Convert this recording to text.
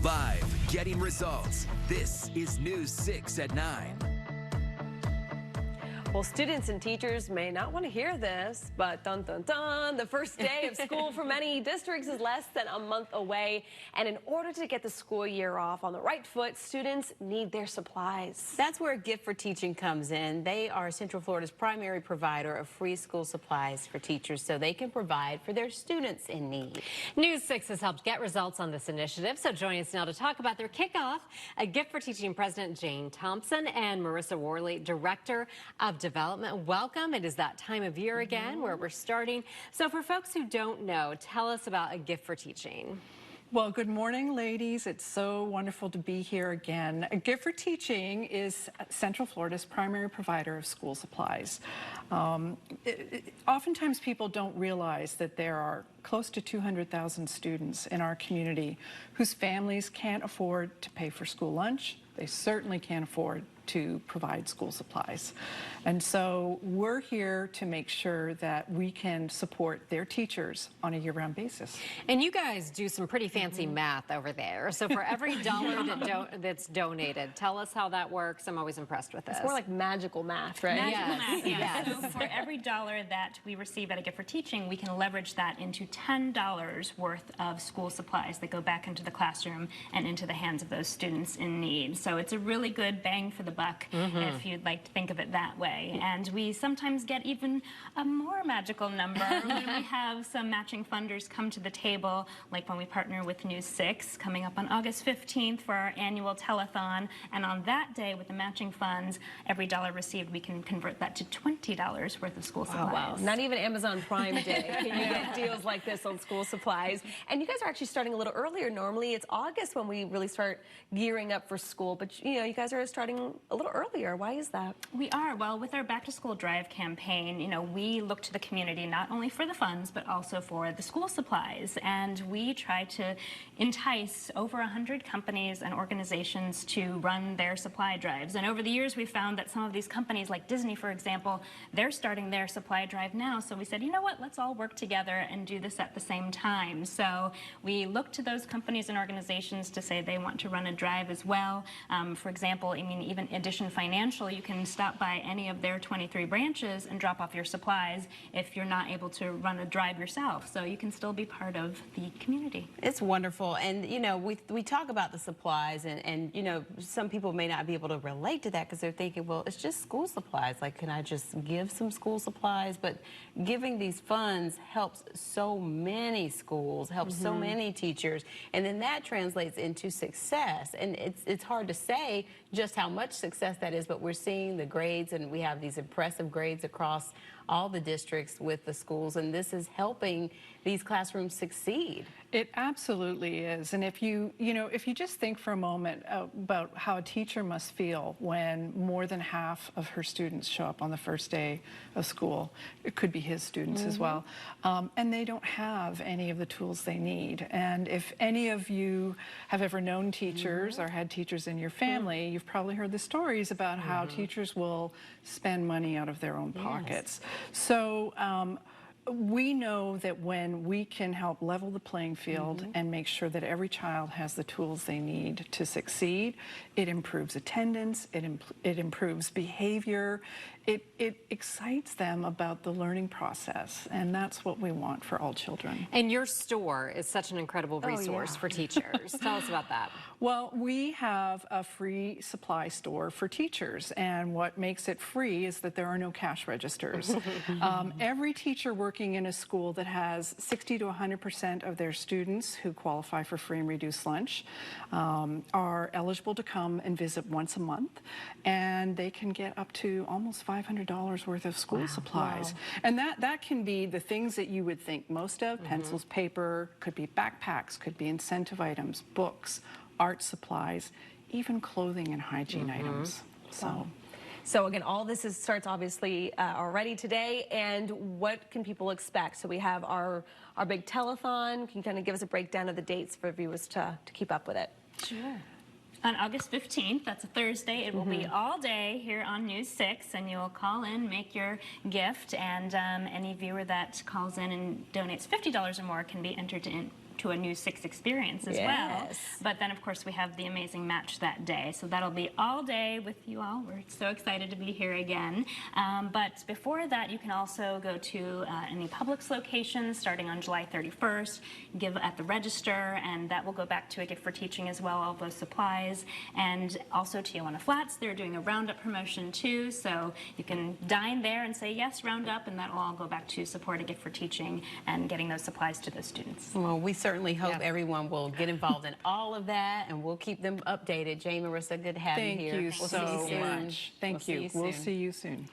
Live, getting results. This is News 6 at 9. Well, students and teachers may not want to hear this, but dun dun dun, the first day of school for many districts is less than a month away. And in order to get the school year off on the right foot, students need their supplies. That's where Gift for Teaching comes in. They are Central Florida's primary provider of free school supplies for teachers so they can provide for their students in need. News 6 has helped get results on this initiative. So joining us now to talk about their kickoff, a Gift for Teaching President Jane Thompson and Marissa Worley, Director of Development. Welcome. It is that time of year again where we're starting. So for folks who don't know, tell us about a Gift for Teaching. Well, good morning, ladies. It's so wonderful to be here again. A Gift for Teaching is Central Florida's primary provider of school supplies. Oftentimes people don't realize that there are close to 200,000 students in our community whose families can't afford to pay for school lunch. They certainly can't afford to provide school supplies. And so we're here to make sure that we can support their teachers on a year-round basis. And you guys do some pretty fancy math over there. So for every dollar that's donated, tell us how that works. I'm always impressed with this. It's more like magical math, right? Magical math, yeah. So for every dollar that we receive at a Gift for Teaching, we can leverage that into $10 worth of school supplies that go back into the classroom and into the hands of those students in need. So it's a really good bang for the buck, if you'd like to think of it that way. And we sometimes get even a more magical number when we have some matching funders come to the table, like when we partner with News 6 coming up on August 15th for our annual telethon. And on that day, with the matching funds, every dollar received, we can convert that to $20 worth of school supplies. Oh, wow. Not even Amazon Prime Day can you get deals like this on school supplies. And you guys are actually starting a little earlier. Normally it's August when we really start gearing up for school, but you know, you guys are starting a little earlier. Why is that? We are. Well, with our Back to School Drive campaign, you know, we look to the community not only for the funds, but also for the school supplies. And we try to entice over 100 companies and organizations to run their supply drives. And over the years, we found that some of these companies, like Disney, for example, they're starting their supply drive now. So we said, you know what, let's all work together and do this at the same time. So we look to those companies and organizations to say they want to run a drive as well. For example, I mean, even Addition Financial, you can stop by any of their 23 branches and drop off your supplies if you're not able to run a drive yourself. So you can still be part of the community. It's wonderful. And, you know, we talk about the supplies and, you know, some people may not be able to relate to that because they're thinking, well, it's just school supplies. Like, can I just give some school supplies? But giving these funds helps so many schools, helps so many teachers. And then that translates into success. And it's hard to say just how much success that is, but we're seeing the grades, and we have these impressive grades across all the districts with the schools, and this is helping these classrooms succeed. It absolutely is. And if you just think for a moment about how a teacher must feel when more than half of her students show up on the first day of school, it could be his students as well, and they don't have any of the tools they need. And if any of you have ever known teachers or had teachers in your family, you've probably heard the stories about how teachers will spend money out of their own pockets. So we know that when we can help level the playing field and make sure that every child has the tools they need to succeed, it improves attendance, it improves behavior, it excites them about the learning process, and that's what we want for all children. And your store is such an incredible resource for teachers. Tell us about that. Well, we have a free supply store for teachers, and what makes it free is that there are no cash registers. Every teacher working in a school that has 60 to 100% of their students who qualify for free and reduced lunch are eligible to come and visit once a month, and they can get up to almost $500 worth of school supplies. And that can be the things that you would think most of, pencils, paper, could be backpacks, could be incentive items, books, art supplies, even clothing and hygiene items. So again, all this starts obviously already today. And what can people expect? So we have our big telethon. Can you kind of give us a breakdown of the dates for viewers to keep up with it? Sure. On August 15th, that's a Thursday, it will be all day here on News 6, and you'll call in, make your gift, and any viewer that calls in and donates $50 or more can be entered to a new Six experience as well. But then, of course, we have the amazing match that day. So that'll be all day with you all. We're so excited to be here again. But before that, you can also go to any Publix locations starting on July 31st, give at the register, and that will go back to a gift for teaching as well, all those supplies. And also Tijuana Flats, they're doing a Roundup promotion too. So you can dine there and say, yes, Roundup, and that'll all go back to support a gift for teaching and getting those supplies to the students. Well, we certainly hope everyone will get involved in all of that, and we'll keep them updated. Jane, Marissa, good to have you here. Thank you so much. Thank you. We'll see you soon.